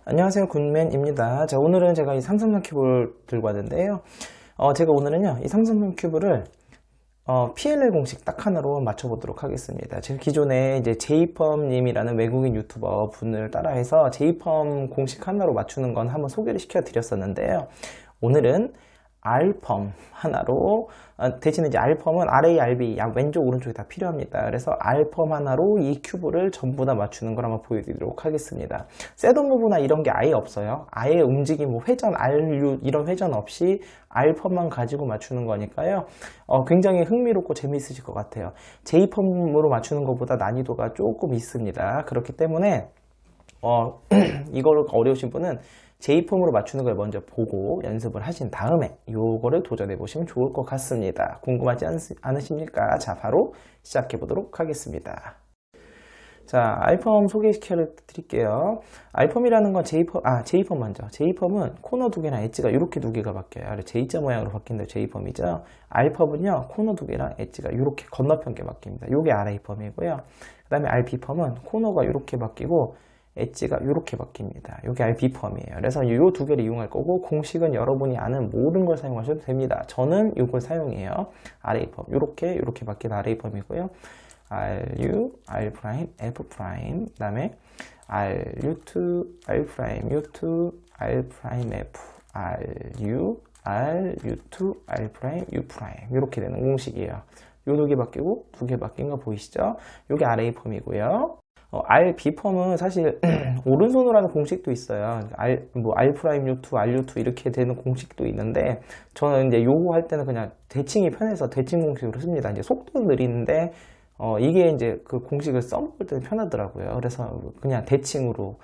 안녕하세요, 굿맨입니다. 자, 오늘은 제가 이 삼성전 큐브를 들고 왔는데요. 제가 오늘은요, 이 삼성전 큐브를 PLL 공식 딱 하나로 맞춰보도록 하겠습니다. 지금 기존에 이제 제이펌님이라는 외국인 유튜버 분을 따라해서 제이펌 공식 하나로 맞추는 건 한번 소개를 시켜 드렸었는데요. 오늘은 R펌 하나로, 대신에 이제 R펌은 RA, RB 양 왼쪽 오른쪽이 다 필요합니다. 그래서 R펌 하나로 이 큐브를 전부 다 맞추는 걸 한번 보여드리도록 하겠습니다. 셋업 무브나 이런 게 아예 없어요. 아예 움직임, 뭐 회전, RU 이런 회전 없이 R펌만 가지고 맞추는 거니까요. 굉장히 흥미롭고 재미있으실 것 같아요. J펌으로 맞추는 것보다 난이도가 조금 있습니다. 그렇기 때문에 이거를 어려우신 분은 J폼으로 맞추는 걸 먼저 보고 연습을 하신 다음에 요거를 도전해 보시면 좋을 것 같습니다. 궁금하지 않으십니까? 자, 바로 시작해 보도록 하겠습니다. 자, R펌 소개시켜 드릴게요. R펌이라는 건 J펌 먼저. J펌은 코너 두 개랑 엣지가 이렇게 두 개가 바뀌어요. J자 모양으로 바뀐다 J펌이죠. R펌은요, 코너 두 개랑 엣지가 이렇게 건너편게 바뀝니다. 요게 RA펌이고요. 그 다음에 RB펌은 코너가 이렇게 바뀌고 엣지가 이렇게 바뀝니다. 이게 RB펌이에요. 그래서 이 두 개를 이용할 거고, 공식은 여러분이 아는 모든 걸 사용하셔도 됩니다. 저는 이걸 사용해요. RA펌 이렇게 바뀐 RA펌이고요. RU, R', F', 그 다음에 RU2, R', U2, R', F, RU, RU2, R', U', 이렇게 되는 공식이에요. 요 두 개 바뀌고 두 개 바뀐 거 보이시죠? 이게 RA펌이고요. RB펌은 사실 오른손으로 하는 공식도 있어요. R', U2, RU2 이렇게 되는 공식도 있는데, 저는 이제 요거 할 때는 그냥 대칭이 편해서 대칭 공식으로 씁니다. 이제 속도는 느리는데 이게 이제 그 공식을 써먹을 때는 편하더라고요. 그래서 그냥 대칭으로,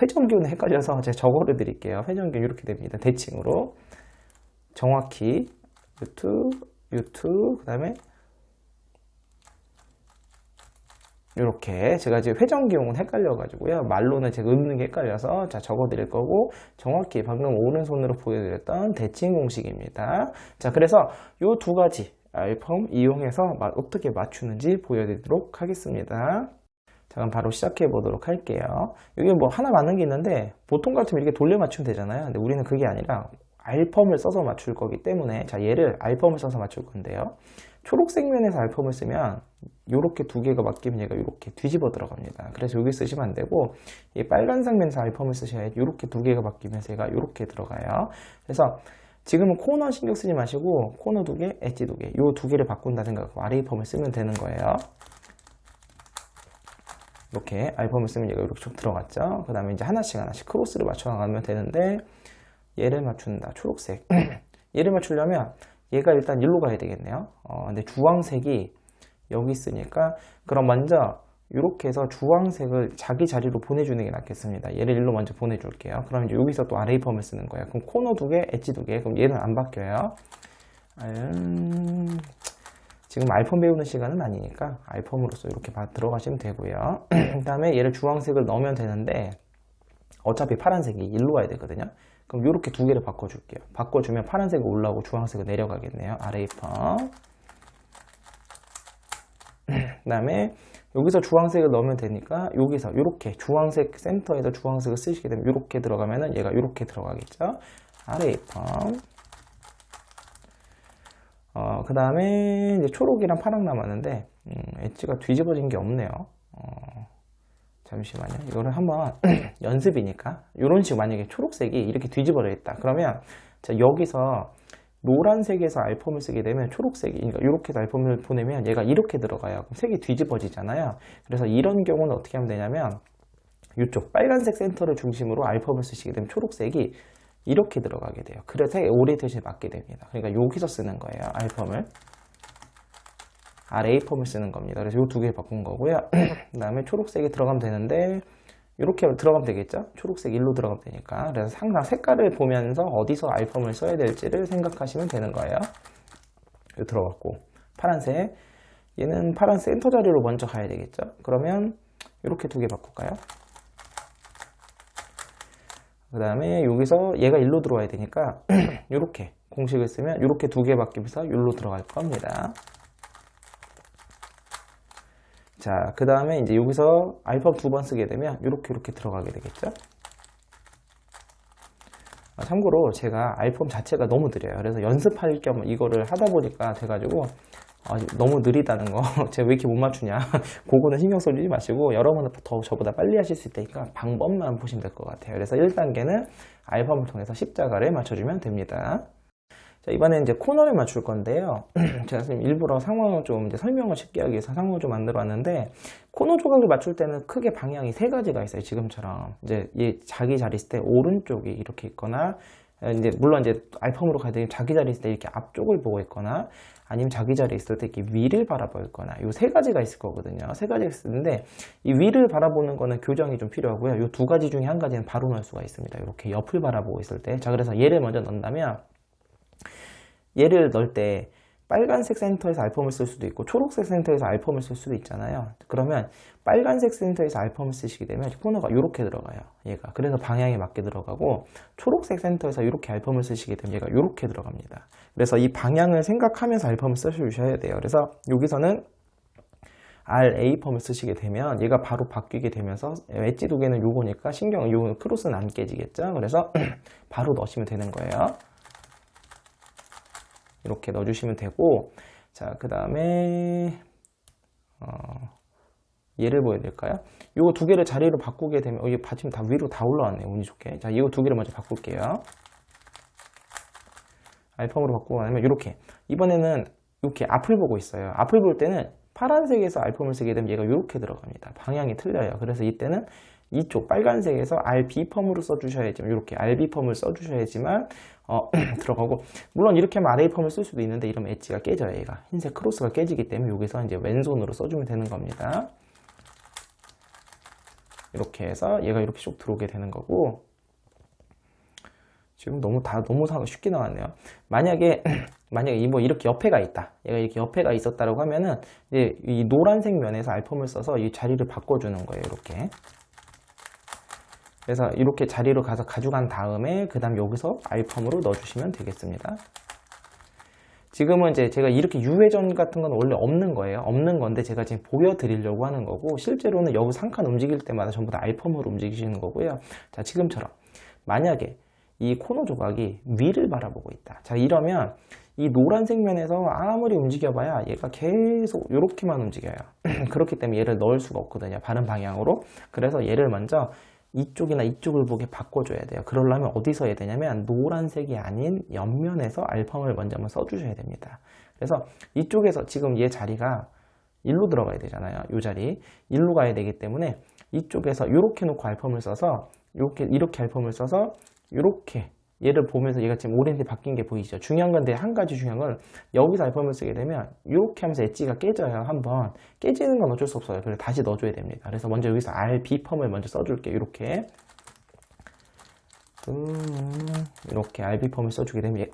회전기호는 헷갈려서 제가 적어를 드릴게요. 회전기호 이렇게 됩니다. 대칭으로 정확히 U2, 그 다음에 이렇게 제가 지금 회전기용은 헷갈려가지고요. 말로는 제가 읊는 게 헷갈려서 자 적어드릴 거고, 정확히 방금 오른손으로 보여드렸던 대칭 공식입니다. 자, 그래서 이 두 가지 R펌 이용해서 어떻게 맞추는지 보여드리도록 하겠습니다. 자, 그럼 바로 시작해 보도록 할게요. 여기 뭐 하나 맞는 게 있는데, 보통 같으면 이렇게 돌려 맞추면 되잖아요. 근데 우리는 그게 아니라 R펌을 써서 맞출 거기 때문에, 자, 얘를 R펌을 써서 맞출 건데요. 초록색 면에서 R펌을 쓰면 이렇게 두 개가 바뀌면 얘가 이렇게 뒤집어 들어갑니다. 그래서 여기 쓰시면 안 되고, 이 빨간색 면에서 R펌을 쓰셔야지 이렇게 두 개가 바뀌면서 얘가 이렇게 들어가요. 그래서 지금은 코너 신경 쓰지 마시고, 코너 두 개, 엣지 두 개, 요 두 개를 바꾼다 생각하고 RA펌을 쓰면 되는 거예요. 이렇게 R펌을 쓰면 얘가 이렇게 쭉 들어갔죠. 그 다음에 이제 하나씩 크로스를 맞춰 나가면 되는데, 얘를 맞춘다. 초록색. 얘를 맞추려면 얘가 일단 일로 가야 되겠네요. 근데 주황색이 여기 있으니까, 그럼 먼저 이렇게 해서 주황색을 자기 자리로 보내주는 게 낫겠습니다. 얘를 일로 먼저 보내줄게요. 그럼 이제 여기서 또 RA펌을 쓰는 거예요. 그럼 코너 두 개, 엣지 두 개. 그럼 얘는 안 바뀌어요. 지금 R펌 배우는 시간은 아니니까 R펌으로서 이렇게 들어가시면 되고요. 그 다음에 얘를 주황색을 넣으면 되는데, 어차피 파란색이 일로 와야 되거든요. 그럼 이렇게 두 개를 바꿔줄게요. 바꿔주면 파란색이 올라오고 주황색은 내려가겠네요. RA펌. 그 다음에 여기서 주황색을 넣으면 되니까, 여기서 이렇게 주황색 센터에서 주황색을 쓰시게 되면 이렇게 들어가면은 얘가 이렇게 들어가겠죠. RA펌. 그 다음에 이제 초록이랑 파랑 남았는데, 엣지가 뒤집어진 게 없네요. 잠시만요. 이거를 한번 연습이니까, 이런 식으로 만약에 초록색이 이렇게 뒤집어져 있다. 그러면 자, 여기서 노란색에서 R펌을 쓰게 되면 초록색이, 그러니까 이렇게 해서 R펌을 보내면 얘가 이렇게 들어가요. 그럼 색이 뒤집어지잖아요. 그래서 이런 경우는 어떻게 하면 되냐면, 이쪽 빨간색 센터를 중심으로 R펌을 쓰시게 되면 초록색이 이렇게 들어가게 돼요. 그래서 오리엔테이션에 맞게 됩니다. 그러니까 여기서 쓰는 거예요. R펌을. RA펌을 쓰는 겁니다. 그래서 이 두 개 바꾼 거고요. 그 다음에 초록색이 들어가면 되는데, 이렇게 들어가면 되겠죠? 초록색 일로 들어가면 되니까. 그래서 항상 색깔을 보면서 어디서 R펌을 써야 될지를 생각하시면 되는 거예요. 여기 들어갔고, 파란색. 얘는 파란색 센터 자리로 먼저 가야 되겠죠? 그러면 이렇게 두 개 바꿀까요? 그 다음에 여기서 얘가 일로 들어와야 되니까 이렇게 공식을 쓰면 이렇게 두 개 바뀌면서 일로 들어갈 겁니다. 자, 그 다음에 이제 여기서 R펌 두 번 쓰게 되면 이렇게 들어가게 되겠죠. 참고로 제가 알펌 자체가 너무 느려요. 그래서 연습할 겸 이거를 하다 보니까 돼가지고 너무 느리다는 거 제가 왜 이렇게 못 맞추냐 그거는 신경 써주지 마시고 여러분은 더 저보다 빨리 하실 수 있으니까 방법만 보시면 될 것 같아요. 그래서 1단계는 알펌을 통해서 십자가를 맞춰주면 됩니다. 자, 이번에 이제 코너를 맞출 건데요. 제가 선생님 일부러 상황을 좀 이제 설명을 쉽게 하기 위해서 상황을 좀 만들어 왔는데, 코너 조각을 맞출 때는 크게 방향이 세 가지가 있어요. 지금처럼 이제 자기 자리 있을 때 오른쪽이 이렇게 있거나, 이제 물론 이제 알펌으로 가야 되면 자기 자리 있을 때 이렇게 앞쪽을 보고 있거나, 아니면 자기 자리 있을 때 이렇게 위를 바라보고 있거나, 요 세 가지가 있을 거거든요. 세 가지가 있는데 이 위를 바라보는 거는 교정이 좀 필요하고요. 요 두 가지 중에 한 가지는 바로 넣을 수가 있습니다. 이렇게 옆을 바라보고 있을 때. 자, 그래서 얘를 먼저 넣는다면, 얘를 넣을 때 빨간색 센터에서 알펌을 쓸 수도 있고 초록색 센터에서 알펌을 쓸 수도 있잖아요. 그러면 빨간색 센터에서 알펌을 쓰시게 되면 코너가 이렇게 들어가요. 얘가. 그래서 방향에 맞게 들어가고, 초록색 센터에서 이렇게 알펌을 쓰시게 되면 얘가 이렇게 들어갑니다. 그래서 이 방향을 생각하면서 알펌을 써주셔야 돼요. 그래서 여기서는 RA 펌을 쓰시게 되면 얘가 바로 바뀌게 되면서, 엣지 두 개는 요거니까 요 크로스는 안 깨지겠죠. 그래서 바로 넣으시면 되는 거예요. 이렇게 넣어주시면 되고, 자, 그 다음에 얘를 보여드릴까요? 이거 두 개를 자리로 바꾸게 되면, 이게 받침 다 위로 다 올라왔네요. 운이 좋게. 자, 이거 두 개를 먼저 바꿀게요. 알펌으로 바꾸고 나면 이렇게, 이번에는 이렇게 앞을 보고 있어요. 앞을 볼 때는 파란색에서 알펌을 쓰게 되면 얘가 이렇게 들어갑니다. 방향이 틀려요. 그래서 이때는 이쪽 빨간색에서 RB펌으로 써주셔야지만, 이렇게 RB펌을 써주셔야지만 들어가고, 물론 이렇게 하면 RA펌을 쓸 수도 있는데 이러면 엣지가 깨져요. 얘가 흰색 크로스가 깨지기 때문에 여기서 이제 왼손으로 써주면 되는 겁니다. 이렇게 해서 얘가 이렇게 쭉 들어오게 되는 거고, 지금 너무 쉽게 나왔네요. 만약에 뭐 이렇게 옆에가 있다, 얘가 이렇게 옆에가 있었다라고 하면은 이제 이 노란색 면에서 알펌을 써서 이 자리를 바꿔주는 거예요. 이렇게. 그래서 이렇게 자리로 가서 가져간 다음에 그 다음 여기서 알펌으로 넣어주시면 되겠습니다. 지금은 이제 제가 이렇게 유회전 같은 건 원래 없는 거예요. 없는 건데 제가 지금 보여드리려고 하는 거고, 실제로는 여기서 한 칸 움직일 때마다 전부 다 알펌으로 움직이시는 거고요. 자, 지금처럼 만약에 이 코너 조각이 위를 바라보고 있다. 자, 이러면 이 노란색 면에서 아무리 움직여봐야 얘가 계속 이렇게만 움직여요. 그렇기 때문에 얘를 넣을 수가 없거든요. 바른 방향으로. 그래서 얘를 먼저 이쪽이나 이쪽을 보게 바꿔줘야 돼요. 그러려면 어디서 해야 되냐면 노란색이 아닌 옆면에서 알펌을 먼저 한번 써주셔야 됩니다. 그래서 이쪽에서 지금 얘 자리가 일로 들어가야 되잖아요. 이 자리 일로 가야 되기 때문에 이쪽에서 이렇게 놓고 알펌을 써서 이렇게 알펌을 써서 이렇게 얘를 보면서 얘가 지금 오렌지 바뀐 게 보이죠. 중요한 건데, 한 가지 중요한 건 여기서 알펌을 쓰게 되면 이렇게 하면서 엣지가 깨져요. 한번 깨지는 건 어쩔 수 없어요. 그래서 다시 넣어줘야 됩니다. 그래서 먼저 여기서 RB 펌을 먼저 써줄게요. 이렇게 RB 펌을 써주게 되면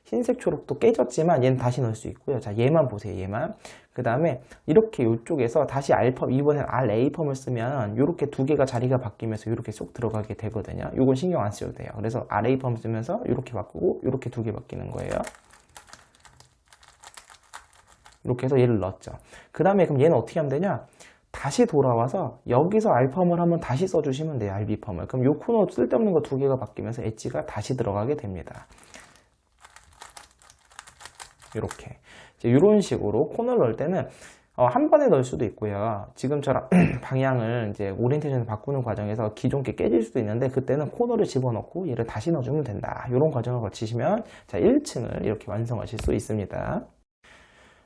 흰색 초록도 깨졌지만 얘는 다시 넣을 수 있고요. 자, 얘만 보세요. 얘만. 그 다음에 이렇게 이쪽에서 다시 R펌, 이번엔 RA펌을 쓰면 이렇게 두 개가 자리가 바뀌면서 이렇게 쏙 들어가게 되거든요. 이건 신경 안 쓰셔도 돼요. 그래서 RA펌 쓰면서 이렇게 바꾸고 이렇게 두 개 바뀌는 거예요. 이렇게 해서 얘를 넣었죠. 그 다음에 그럼 얘는 어떻게 하면 되냐? 다시 돌아와서 여기서 R펌을 한번 다시 써주시면 돼요. RB펌을. 그럼 요 코너 쓸데없는 거 두 개가 바뀌면서 엣지가 다시 들어가게 됩니다. 이렇게 이런 식으로 코너를 넣을 때는 한 번에 넣을 수도 있고요. 지금처럼 방향을 이제 오리엔테이션을 바꾸는 과정에서 기존 게 깨질 수도 있는데, 그때는 코너를 집어넣고 얘를 다시 넣어주면 된다. 이런 과정을 거치시면 자, 1층을 이렇게 완성하실 수 있습니다.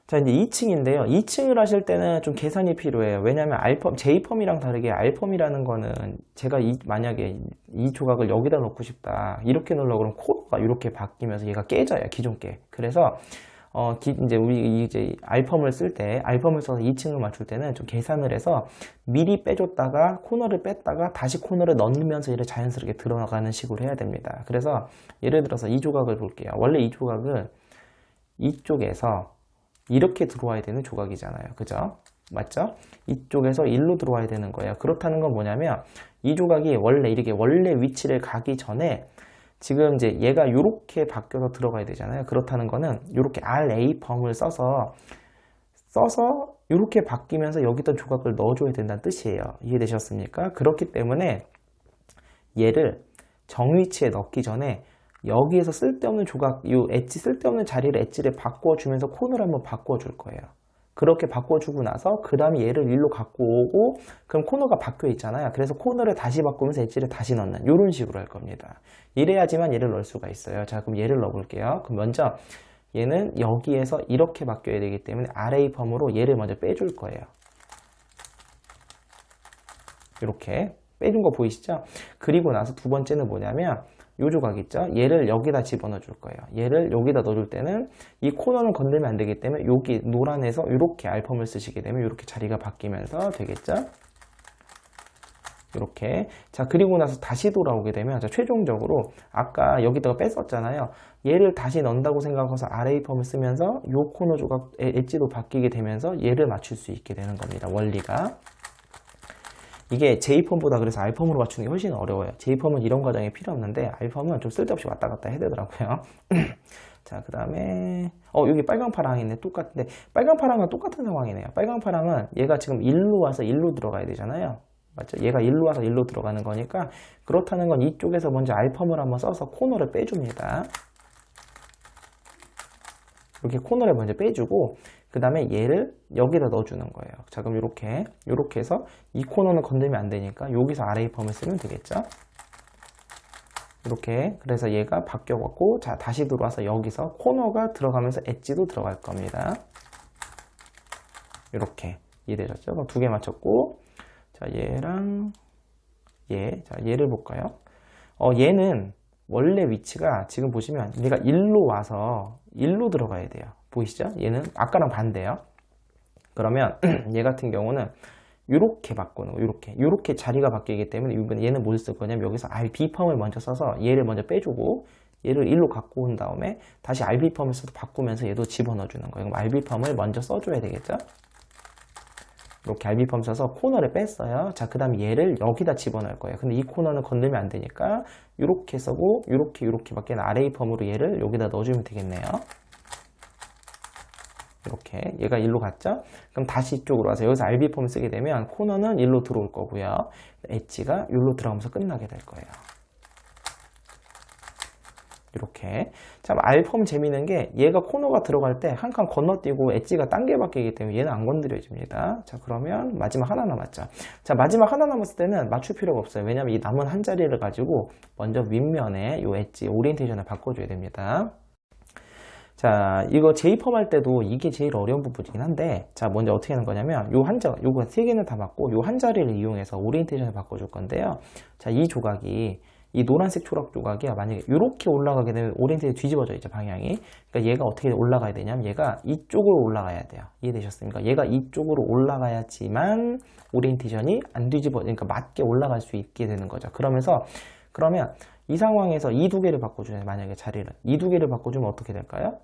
자, 이제 2층인데요. 2층을 하실 때는 좀 계산이 필요해요. 왜냐하면 J펌이랑 다르게 R펌이라는 거는 제가 만약에 이 조각을 여기다 넣고 싶다, 이렇게 넣으려고 그러면 코너가 이렇게 바뀌면서 얘가 깨져요. 기존 게. 그래서 이제 우리 이제 알펌을 써서 2층을 맞출 때는 좀 계산을 해서 미리 빼줬다가 코너를 뺐다가 다시 코너를 넣으면서 얘를 자연스럽게 들어가는 식으로 해야 됩니다. 그래서 예를 들어서 이 조각을 볼게요. 원래 이 조각은 이쪽에서 이렇게 들어와야 되는 조각이잖아요. 그죠? 맞죠? 이쪽에서 일로 들어와야 되는 거예요. 그렇다는 건 뭐냐면, 이 조각이 원래 위치를 가기 전에 지금 이제 얘가 이렇게 바뀌어서 들어가야 되잖아요. 그렇다는 거는 이렇게 RA 펌을 써서 이렇게 바뀌면서 여기다 조각을 넣어줘야 된다는 뜻이에요. 이해되셨습니까? 그렇기 때문에 얘를 정위치에 넣기 전에 여기에서 쓸데없는 조각, 이 엣지 쓸데없는 자리를 엣지를 바꿔주면서 코너를 한번 바꿔줄 거예요. 그렇게 바꿔주고 나서 그 다음에 얘를 일로 갖고 오고 그럼 코너가 바뀌어 있잖아요. 그래서 코너를 다시 바꾸면서 엣지를 다시 넣는 이런 식으로 할 겁니다. 이래야지만 얘를 넣을 수가 있어요. 자, 그럼 얘를 넣어볼게요. 그럼 먼저 얘는 여기에서 이렇게 바뀌어야 되기 때문에 RA 펌으로 얘를 먼저 빼줄 거예요. 이렇게 빼준 거 보이시죠? 그리고 나서 두 번째는 뭐냐면 요 조각 있죠? 얘를 여기다 집어넣어 줄 거예요. 얘를 여기다 넣어줄 때는 이 코너는 건들면 안 되기 때문에 여기 노란에서 이렇게 알펌을 쓰시게 되면 이렇게 자리가 바뀌면서 되겠죠? 이렇게. 자, 그리고 나서 다시 돌아오게 되면, 자, 최종적으로 아까 여기다가 뺐었잖아요. 얘를 다시 넣는다고 생각해서 RA 펌을 쓰면서 요 코너 조각 엣지도 바뀌게 되면서 얘를 맞출 수 있게 되는 겁니다. 원리가. 이게 J펌보다 그래서 R펌으로 맞추는 게 훨씬 어려워요. J펌은 이런 과정이 필요 없는데 R펌은 좀 쓸데없이 왔다 갔다 해야 되더라고요. 자, 그 다음에 여기 빨강 파랑 있네. 똑같은데 빨강 파랑은 똑같은 상황이네요. 빨강 파랑은 얘가 지금 일로 와서 일로 들어가야 되잖아요. 맞죠? 얘가 일로 와서 일로 들어가는 거니까 그렇다는 건 이쪽에서 먼저 R펌을 한번 써서 코너를 빼줍니다. 이렇게 코너를 먼저 빼주고 그 다음에 얘를 여기다 넣어주는 거예요. 자, 그럼 이렇게 해서 이 코너는 건들면 안 되니까 여기서 RA 펌을 쓰면 되겠죠? 이렇게. 그래서 얘가 바뀌어갖고 자, 다시 들어와서 여기서 코너가 들어가면서 엣지도 들어갈 겁니다. 이렇게 이해되셨죠? 그럼 두 개 맞췄고 자, 얘랑 자, 얘를 볼까요? 얘는 원래 위치가 지금 보시면 얘가 일로 와서 일로 들어가야 돼요. 보이시죠? 얘는 아까랑 반대예요. 그러면 얘 같은 경우는 이렇게 바꾸는 거, 이렇게 자리가 바뀌기 때문에 이번에 얘는 뭘 쓸 거냐면 여기서 RB 펌을 먼저 써서 얘를 먼저 빼주고 얘를 일로 갖고 온 다음에 다시 RB 펌을 써서 바꾸면서 얘도 집어넣어 주는 거예요. 그럼 RB 펌을 먼저 써줘야 되겠죠? 이렇게 RB 펌 써서 코너를 뺐어요. 자, 그 다음에 얘를 여기다 집어넣을 거예요. 근데 이 코너는 건들면 안 되니까 이렇게 써고 이렇게 바뀌는 RA 펌으로 얘를 여기다 넣어주면 되겠네요. 이렇게 얘가 일로 갔죠? 그럼 다시 이쪽으로 와서 여기서 RB 펌을 쓰게 되면 코너는 일로 들어올 거고요. 엣지가 일로 들어가면서 끝나게 될 거예요. 이렇게. 참 R펌 재미있는 게 얘가 코너가 들어갈 때 한 칸 건너뛰고 엣지가 단계 바뀌기 때문에 얘는 안 건드려집니다. 자, 그러면 마지막 하나 남았죠. 자, 마지막 하나 남았을 때는 맞출 필요가 없어요. 왜냐면 이 남은 한 자리를 가지고 먼저 윗면에 이 엣지 오리엔테이션을 바꿔줘야 됩니다. 자, 이거 J펌 할 때도 이게 제일 어려운 부분이긴 한데, 자, 먼저 어떻게 하는 거냐면, 요거 세 개는 다 맞고, 요 한 자리를 이용해서 오리엔테이션을 바꿔줄 건데요. 자, 이 조각이, 이 노란색 초록 조각이 만약에 이렇게 올라가게 되면 오리엔테이션 뒤집어져 있죠, 방향이. 그러니까 얘가 어떻게 올라가야 되냐면, 얘가 이쪽으로 올라가야 돼요. 이해되셨습니까? 얘가 이쪽으로 올라가야지만 오리엔테이션이 안 그러니까 맞게 올라갈 수 있게 되는 거죠. 그러면 이 상황에서 이 두 개를 바꿔주면, 만약에 자리를, 이 두 개를 바꿔주면 어떻게 될까요?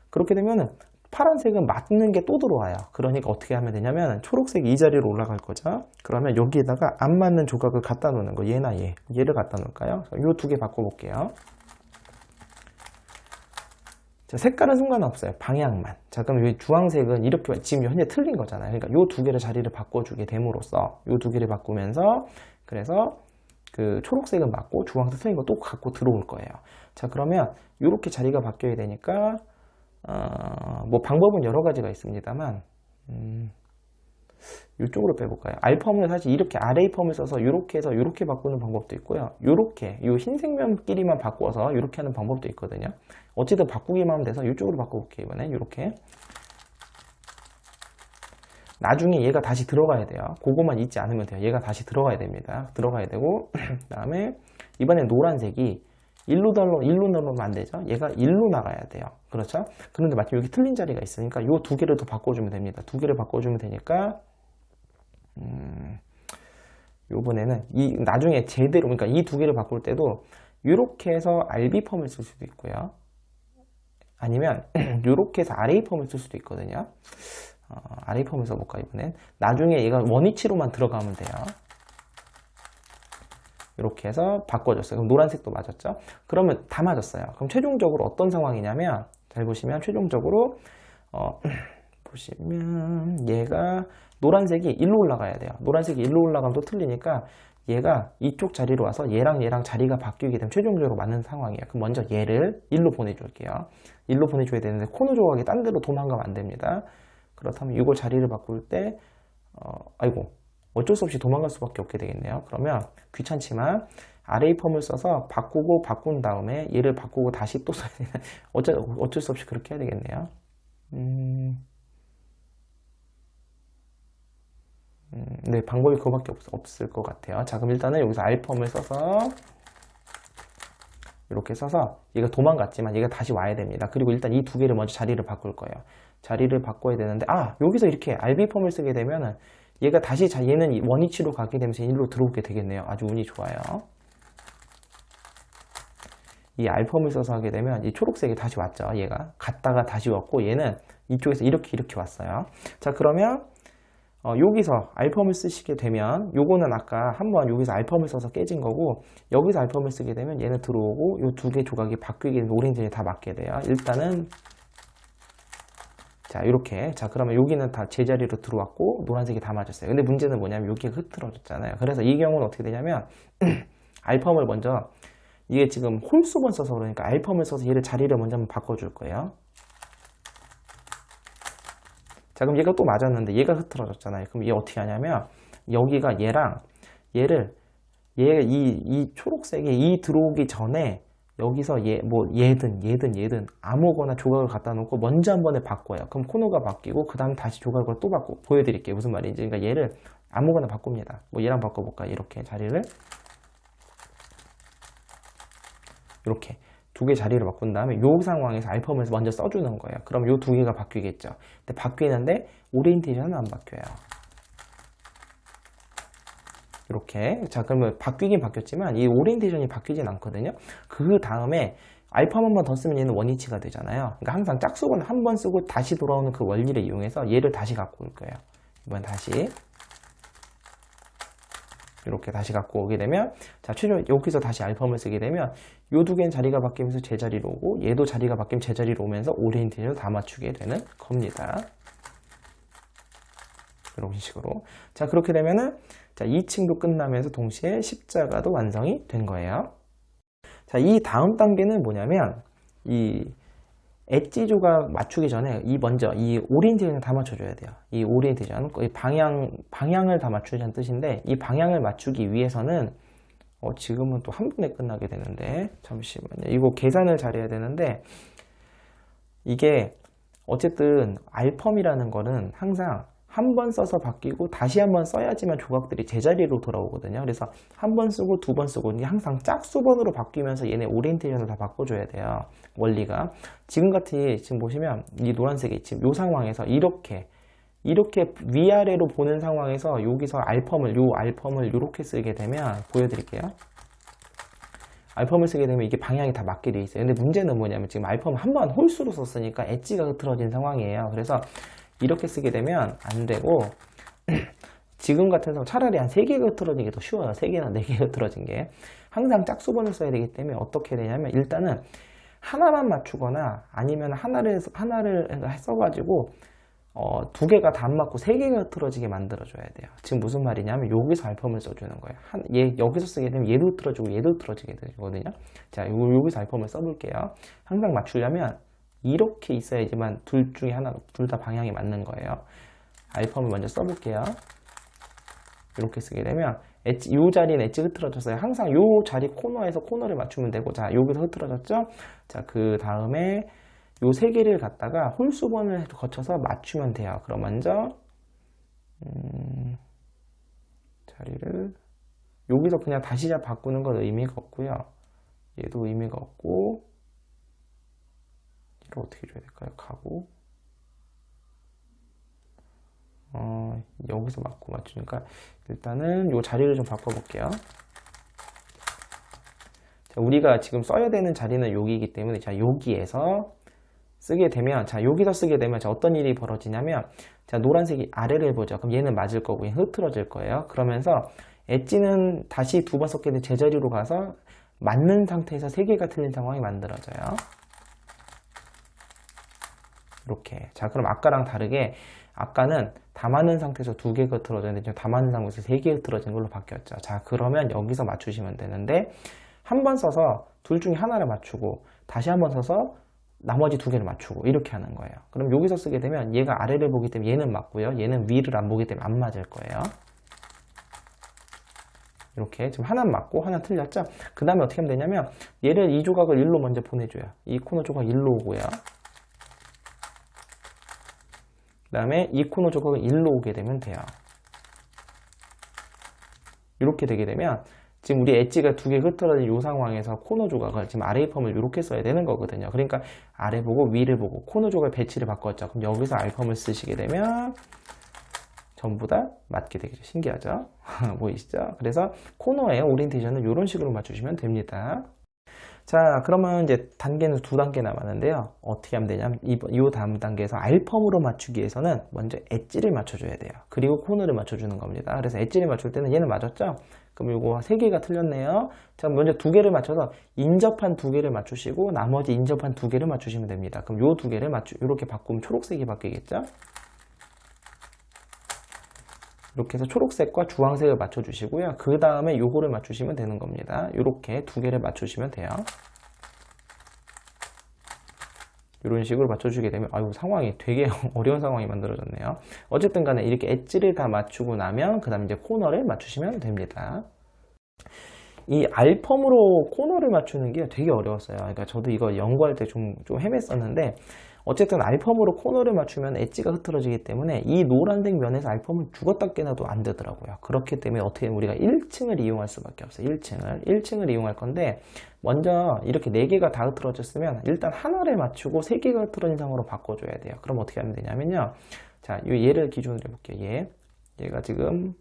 그렇게 되면은 파란색은 맞는 게 또 들어와요. 그러니까 어떻게 하면 되냐면 초록색이 이 자리로 올라갈 거죠. 그러면 여기에다가 안 맞는 조각을 갖다 놓는 거, 얘나 얘를 갖다 놓을까요? 이 두 개 바꿔볼게요. 자, 색깔은 상관없어요. 방향만. 자, 그럼 이 주황색은 이렇게 지금 현재 틀린 거잖아요. 그러니까 이 두 개를 자리를 바꿔주게 됨으로써 이 두 개를 바꾸면서 그래서 그 초록색은 맞고 주황색 틀린 거 또 갖고 들어올 거예요. 자, 그러면 이렇게 자리가 바뀌어야 되니까 뭐 방법은 여러 가지가 있습니다만 이쪽으로 빼볼까요? R펌을 사실 이렇게 RA 펌을 써서 이렇게 해서 이렇게 바꾸는 방법도 있고요. 이렇게 이 흰색면끼리만 바꿔서 이렇게 하는 방법도 있거든요. 어찌든 바꾸기만 하면 돼서 이쪽으로 바꿔볼게요. 이번엔 이렇게. 나중에 얘가 다시 들어가야 돼요. 그거만 잊지 않으면 돼요. 얘가 다시 들어가야 됩니다. 들어가야 되고 그 다음에 이번엔 노란색이 일로 넣으면 안 되죠. 얘가 일로 나가야 돼요. 그렇죠? 그런데 마침 여기 틀린 자리가 있으니까 이 두 개를 더 바꿔주면 됩니다. 두 개를 바꿔주면 되니까 요번에는 나중에 제대로, 그러니까 이 두 개를 바꿀 때도 이렇게 해서 RB 펌을 쓸 수도 있고요. 아니면 이렇게 해서 RA 펌을 쓸 수도 있거든요. RA 펌을 써볼까, 이번엔. 나중에 얘가 원위치로만 들어가면 돼요. 이렇게 해서 바꿔줬어요. 그럼 노란색도 맞았죠? 그러면 다 맞았어요. 그럼 최종적으로 어떤 상황이냐면, 잘 보시면 최종적으로 보시면 얘가 노란색이 일로 올라가야 돼요. 노란색이 일로 올라가면 또 틀리니까 얘가 이쪽 자리로 와서 얘랑 자리가 바뀌게 되면 최종적으로 맞는 상황이에요. 그럼 먼저 얘를 일로 보내줄게요. 일로 보내줘야 되는데 코너 조각이 딴 데로 도망가면 안 됩니다. 그렇다면 이거 자리를 바꿀 때 아이고 어쩔 수 없이 도망갈 수밖에 없게 되겠네요. 그러면 귀찮지만 RA 펌을 써서 바꾼 다음에 얘를 바꾸고 다시 또 써야 되는 어쩔 수 없이 그렇게 해야 되겠네요. 네, 방법이 그거밖에 없을 것 같아요. 자, 그럼 일단은 여기서 알펌을 써서 이렇게 써서 얘가 도망갔지만 얘가 다시 와야 됩니다. 그리고 일단 이 두 개를 먼저 자리를 바꿀 거예요. 자리를 바꿔야 되는데 여기서 이렇게 RB펌을 쓰게 되면은 얘가 다시 얘는 원위치로 가게 되면서 일로 들어오게 되겠네요. 아주 운이 좋아요. 이 알펌을 써서 하게 되면 이 초록색이 다시 왔죠. 얘가 갔다가 다시 왔고 얘는 이쪽에서 이렇게 왔어요. 자, 그러면 여기서 알펌을 쓰시게 되면 요거는 아까 한번 여기서 알펌을 써서 깨진 거고 여기서 알펌을 쓰게 되면 얘는 들어오고 요 두 개 조각이 바뀌게 되면 오렌지에 다 맞게 돼요. 일단은 자 이렇게 자 그러면 여기는 다 제자리로 들어왔고 노란색이 다 맞았어요. 근데 문제는 뭐냐면 여기가 흐트러졌잖아요. 그래서 이 경우는 어떻게 되냐면 알펌을 먼저 이게 지금 홀수번 써서 그러니까 알펌을 써서 얘를 자리를 먼저 한번 바꿔줄 거예요. 자 그럼 얘가 또 맞았는데 얘가 흐트러졌잖아요. 그럼 얘 어떻게 하냐면 여기가 얘를 이 초록색이 이 들어오기 전에 여기서 얘든 아무거나 조각을 갖다 놓고 먼저 한 번에 바꿔요. 그럼 코너가 바뀌고 그 다음 다시 조각을 또 바꿔 보여드릴게요. 무슨 말인지. 그러니까 얘를 아무거나 바꿉니다. 뭐 얘랑 바꿔볼까? 이렇게 자리를 이렇게 두 개 자리를 바꾼 다음에 요 상황에서 알펌을 먼저 써주는 거예요. 그럼 요 두 개가 바뀌겠죠. 근데 바뀌는데 오리엔테이션은 안 바뀌어요. 이렇게 자 그러면 바뀌긴 바뀌었지만 이 오리엔테이션이 바뀌진 않거든요. 그 다음에 알펌 한 번 더 쓰면 얘는 원위치가 되잖아요. 그러니까 항상 짝수번을 한 번 쓰고 다시 돌아오는 그 원리를 이용해서 얘를 다시 갖고 올 거예요. 이번 다시 이렇게 다시 갖고 오게 되면 자 최종 여기서 다시 알펌을 쓰게 되면 요 두 개는 자리가 바뀌면서 제자리로 오고 얘도 자리가 바뀌면 제자리로 오면서 오리엔테이션을 다 맞추게 되는 겁니다. 이런 식으로 자 그렇게 되면은 자 2층도 끝나면서 동시에 십자가도 완성이 된 거예요. 자 이 다음 단계는 뭐냐면 이 엣지 조각 맞추기 전에 먼저 이 오리엔테이션을 다 맞춰줘야 돼요. 이 오리엔테이션, 방향을 다 맞추자는 뜻인데 이 방향을 맞추기 위해서는 지금은 또 한 번에 끝나게 되는데 잠시만요. 이거 계산을 잘해야 되는데 이게 어쨌든 알펌이라는 거는 항상 한 번 써서 바뀌고 다시 한 번 써야지만 조각들이 제자리로 돌아오거든요. 그래서 한 번 쓰고 두 번 쓰고 항상 짝수번으로 바뀌면서 얘네 오리엔테이션을 다 바꿔줘야 돼요. 원리가 지금 보시면 이 노란색이 지금 이 상황에서 이렇게 위아래로 보는 상황에서 여기서 알펌을 이렇게 쓰게 되면 보여드릴게요. 알펌을 쓰게 되면 이게 방향이 다 맞게 돼 있어요. 근데 문제는 뭐냐면 지금 알펌을 한 번 홀수로 썼으니까 엣지가 흐트러진 상황이에요. 그래서 이렇게 쓰게 되면 안 되고 지금 같은 경우 차라리 한 3개가 흐트러진 게 더 쉬워요. 3개나 4개가 흐트러진 게 항상 짝수번을 써야 되기 때문에 어떻게 되냐면 일단은 하나만 맞추거나 아니면 하나를 써가지고 두 개가 다 안 맞고 3개가 흐트러지게 만들어줘야 돼요. 지금 무슨 말이냐면 여기서 알펌을 써주는 거예요. 여기서 쓰게 되면 얘도 흐트러지고 얘도 흐트러지게 되거든요. 자, 여기서 알펌을 써볼게요. 항상 맞추려면 이렇게 있어야지만 둘 중에 하나, 둘 다 방향이 맞는 거예요. 알펌을 먼저 써볼게요. 이렇게 쓰게 되면 이 자리는 엣지 흐트러졌어요. 항상 이 자리 코너에서 코너를 맞추면 되고 자 여기서 흐트러졌죠. 자 그 다음에 요 세 개를 갖다가 홀수번을 거쳐서 맞추면 돼요. 그럼 먼저 자리를 여기서 그냥 다시 바꾸는 건 의미가 없고요. 얘도 의미가 없고 이걸 어떻게 줘야 될까요? 가고 여기서 맞추니까 일단은 요 자리를 좀 바꿔볼게요. 자, 우리가 지금 써야 되는 자리는 여기이기 때문에 자 여기에서 쓰게 되면 자 여기서 쓰게 되면 자 어떤 일이 벌어지냐면 자 노란색이 아래를 보죠. 그럼 얘는 맞을 거고 얘는 흐트러질 거예요. 그러면서 엣지는 다시 두 번 썼기 때문에 제자리로 가서 맞는 상태에서 3개가 틀린 상황이 만들어져요. 이렇게. 자, 그럼 아까랑 다르게 아까는 다 맞는 상태에서 2개가 흐트러졌는데 지금 다 맞는 상태에서 3개 흐트러진 걸로 바뀌었죠. 자, 그러면 여기서 맞추시면 되는데 한 번 써서 둘 중에 하나를 맞추고 다시 한 번 써서 나머지 2개를 맞추고 이렇게 하는 거예요. 그럼 여기서 쓰게 되면 얘가 아래를 보기 때문에 얘는 맞고요. 얘는 위를 안 보기 때문에 안 맞을 거예요. 이렇게 지금 하나 맞고 하나 틀렸죠? 그 다음에 어떻게 하면 되냐면 얘를 이 조각을 1로 먼저 보내줘요. 이 코너 조각 1로 오고요. 그 다음에 이 코너 조각은 1로 오게 되면 돼요. 이렇게 되게 되면 지금 우리 엣지가 2개 흐트러진 이 상황에서 코너 조각을 지금 아래 펌을 이렇게 써야 되는 거거든요. 그러니까 아래 보고 위를 보고 코너 조각 배치를 바꿨죠. 그럼 여기서 알펌을 쓰시게 되면 전부 다 맞게 되겠죠. 신기하죠? 보이시죠? 그래서 코너의 오리엔테이션은 이런 식으로 맞추시면 됩니다. 자, 그러면 이제 단계는 2단계 남았는데요. 어떻게 하면 되냐면 이 다음 단계에서 알펌으로 맞추기 위해서는 먼저 엣지를 맞춰줘야 돼요. 그리고 코너를 맞춰주는 겁니다. 그래서 edge를 맞출 때는 얘는 맞았죠? 그럼 이거 3개가 틀렸네요. 자, 먼저 2개를 맞춰서 인접한 2개를 맞추시고 나머지 인접한 2개를 맞추시면 됩니다. 그럼 요 2개를 이렇게 바꾸면 초록색이 바뀌겠죠? 이렇게 해서 초록색과 주황색을 맞춰주시고요. 그 다음에 요거를 맞추시면 되는 겁니다. 이렇게 2개를 맞추시면 돼요. 이런 식으로 맞춰주게 되면 아유 상황이 되게 어려운 상황이 만들어졌네요. 어쨌든 간에 이렇게 엣지를 다 맞추고 나면 그 다음에 이제 코너를 맞추시면 됩니다. 이 알펌으로 코너를 맞추는 게 되게 어려웠어요. 그러니까 저도 이거 연구할 때 좀 헤맸었는데 어쨌든 알펌으로 코너를 맞추면 엣지가 흐트러지기 때문에 이 노란색 면에서 알펌을 죽었다 깨나도 안 되더라고요. 그렇기 때문에 어떻게 우리가 1층을 이용할 수밖에 없어요. 1층을 이용할 건데 먼저 이렇게 4개가 다 흐트러졌으면 일단 하나를 맞추고 3개가 흐트러진 상황으로 바꿔줘야 돼요. 그럼 어떻게 하면 되냐면요. 자, 얘를 기준으로 해볼게요. 얘가 지금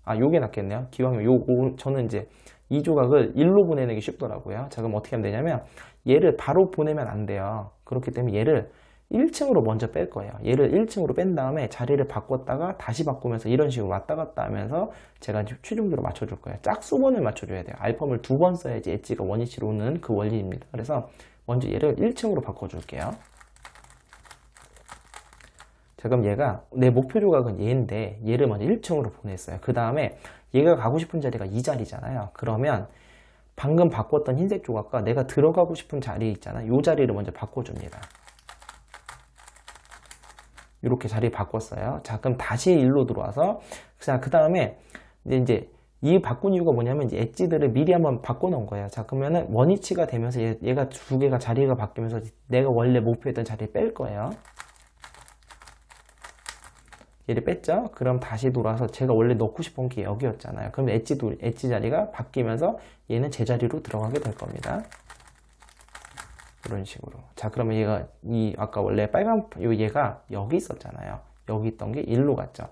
요게 낫겠네요. 기왕이면 저는 이제 이 조각을 1로 보내는 게 쉽더라고요. 자, 그럼 어떻게 하면 되냐면 얘를 바로 보내면 안 돼요. 그렇기 때문에 얘를 1층으로 먼저 뺄 거예요. 얘를 1층으로 뺀 다음에 자리를 바꿨다가 다시 바꾸면서 이런 식으로 왔다 갔다 하면서 제가 최종적으로 맞춰줄 거예요. 짝수번을 맞춰줘야 돼요. 알펌을 2번 써야지 엣지가 원위치로 오는 그 원리입니다. 그래서 먼저 얘를 1층으로 바꿔줄게요. 자, 그럼 얘가 내 목표 조각은 얘인데 얘를 먼저 1층으로 보냈어요. 그 다음에 얘가 가고 싶은 자리가 이 자리잖아요. 그러면 방금 바꿨던 흰색 조각과 내가 들어가고 싶은 자리 있잖아요. 이 자리를 먼저 바꿔줍니다. 이렇게 자리 바꿨어요. 자, 그럼 다시 1로 들어와서 자, 그 다음에 이제 이 바꾼 이유가 뭐냐면 이제 엣지들을 미리 한번 바꿔놓은 거예요. 자, 그러면은 원위치가 되면서 얘가 2개가 자리가 바뀌면서 내가 원래 목표했던 자리를 뺄 거예요. 얘를 뺐죠? 그럼 다시 돌아서 제가 원래 넣고 싶은 게 여기였잖아요. 그럼 엣지 자리가 바뀌면서 얘는 제자리로 들어가게 될 겁니다. 이런 식으로. 자, 그러면 얘가 아까 원래 빨간 얘가 여기 있었잖아요. 여기 있던 게 1로 갔죠.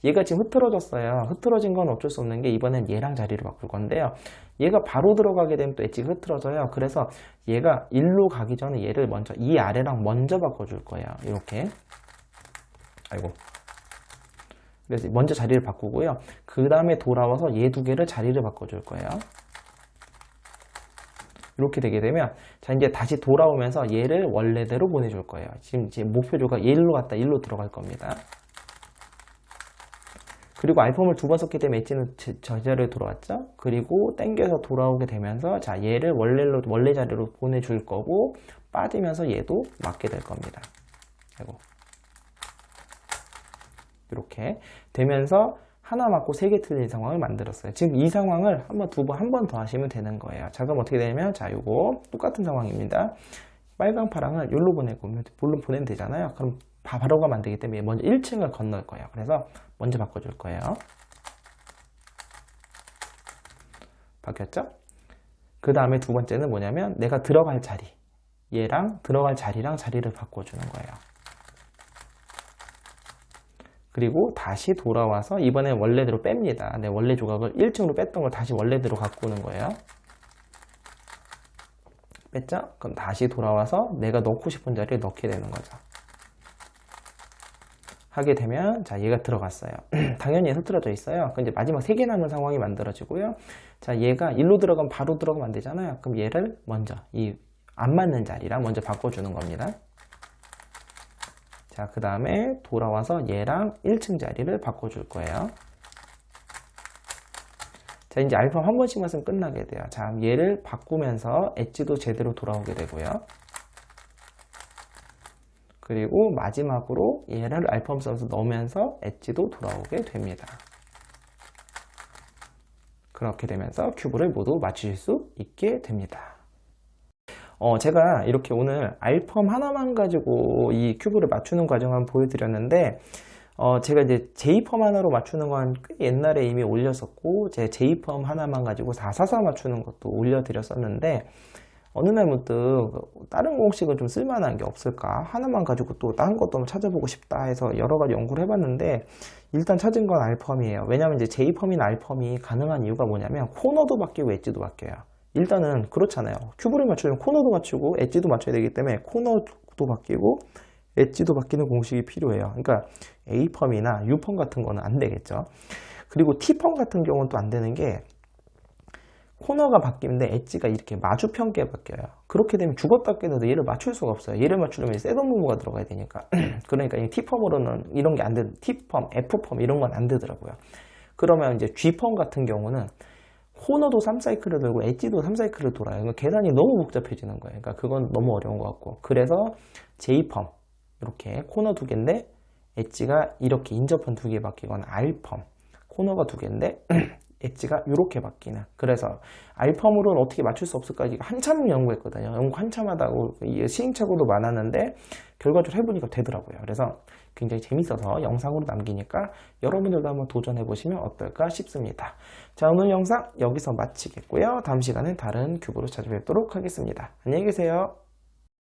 얘가 지금 흐트러졌어요. 흐트러진 건 어쩔 수 없는 게 이번엔 얘랑 자리를 바꿀 건데요. 얘가 바로 들어가게 되면 또 엣지가 흐트러져요. 그래서 얘가 1로 가기 전에 얘를 먼저 이 아래랑 먼저 바꿔줄 거예요. 이렇게. 아이고. 그래서 먼저 자리를 바꾸고요. 그 다음에 돌아와서 얘 2개를 자리를 바꿔줄 거예요. 이렇게 되게 되면 자, 이제 다시 돌아오면서 얘를 원래대로 보내줄 거예요. 지금 목표 조각 1로 갔다 1로 들어갈 겁니다. 그리고 알펌을 2번 썼기 때문에 엣지는 저자리로 돌아왔죠. 그리고 당겨서 돌아오게 되면서 자, 얘를 원래 자리로 보내줄 거고 빠지면서 얘도 맞게 될 겁니다. 아이고. 이렇게 되면서 하나 맞고 3개 틀린 상황을 만들었어요. 지금 이 상황을 한 번 더 하시면 되는 거예요. 자, 그럼 어떻게 되냐면 자, 요거 똑같은 상황입니다. 빨강 파랑을 여기로 보내고 물론 보내면 되잖아요. 그럼 바로 가면 안 되기 때문에 먼저 1층을 건널 거예요. 그래서 먼저 바꿔줄 거예요. 바뀌었죠? 그 다음에 2번째는 뭐냐면 내가 들어갈 자리 얘랑 들어갈 자리랑 자리를 바꿔주는 거예요. 그리고 다시 돌아와서 이번엔 원래대로 뺍니다. 내 원래 조각을 1층으로 뺐던 걸 다시 원래대로 갖고 오는 거예요. 뺐죠? 그럼 다시 돌아와서 내가 넣고 싶은 자리에 넣게 되는 거죠. 하게 되면 자, 얘가 들어갔어요. 당연히 흐트러져 있어요. 그럼 이제 마지막 3개 남은 상황이 만들어지고요. 자, 얘가 1로 들어가면 바로 들어가면 안 되잖아요. 그럼 얘를 먼저 이 안 맞는 자리랑 먼저 바꿔주는 겁니다. 자, 그 다음에 돌아와서 얘랑 1층 자리를 바꿔줄 거예요. 자, 이제 알펌 한 번씩만 쓰면 끝나게 돼요. 자, 얘를 바꾸면서 엣지도 제대로 돌아오게 되고요. 그리고 마지막으로 얘를 알펌 써서 넣으면서 엣지도 돌아오게 됩니다. 그렇게 되면서 큐브를 모두 맞추실 수 있게 됩니다. 제가 이렇게 오늘 알펌 하나만 가지고 이 큐브를 맞추는 과정을 보여드렸는데, 제가 이제 J펌 하나로 맞추는 건 꽤 옛날에 이미 올렸었고, 제 J펌 하나만 가지고 444 맞추는 것도 올려드렸었는데, 어느 날 문득 다른 공식은 좀 쓸만한 게 없을까? 하나만 가지고 또 다른 것도 한번 찾아보고 싶다 해서 여러 가지 연구를 해봤는데, 일단 찾은 건 알펌이에요. 왜냐면 이제 J펌이나 알펌이 가능한 이유가 뭐냐면 코너도 바뀌고 엣지도 바뀌어요. 일단은 그렇잖아요. 큐브를 맞추려면 코너도 맞추고 엣지도 맞춰야 되기 때문에 코너도 바뀌고 엣지도 바뀌는 공식이 필요해요. 그러니까 A펌이나 U펌 같은 거는 안 되겠죠. 그리고 T펌 같은 경우는 또 안 되는 게 코너가 바뀌는데 엣지가 이렇게 마주평게 바뀌어요. 그렇게 되면 죽었다 깨도 얘를 맞출 수가 없어요. 얘를 맞추려면 셋업 무브가 들어가야 되니까. 그러니까 이 T펌으로는 이런 게 안 돼. T펌, F펌 이런 건 안 되더라고요. 그러면 이제 G펌 같은 경우는 코너도 3사이클을 돌고 엣지도 3사이클을 돌아요. 그러니까 계산이 너무 복잡해지는 거예요. 그러니까 그건 너무 어려운 것 같고. 그래서 J펌 이렇게 코너 2개인데 엣지가 이렇게 인접한 2개 바뀌거나 R펌 코너가 2개인데 엣지가 이렇게 바뀌는. 그래서 알펌으로는 어떻게 맞출 수 없을까 한참 연구했거든요. 연구 한참 하다고 시행착오도 많았는데 결과적으로 해보니까 되더라고요. 그래서 굉장히 재밌어서 영상으로 남기니까 여러분들도 한번 도전해 보시면 어떨까 싶습니다. 자, 오늘 영상 여기서 마치겠고요. 다음 시간에 다른 큐브로 찾아뵙도록 하겠습니다. 안녕히 계세요.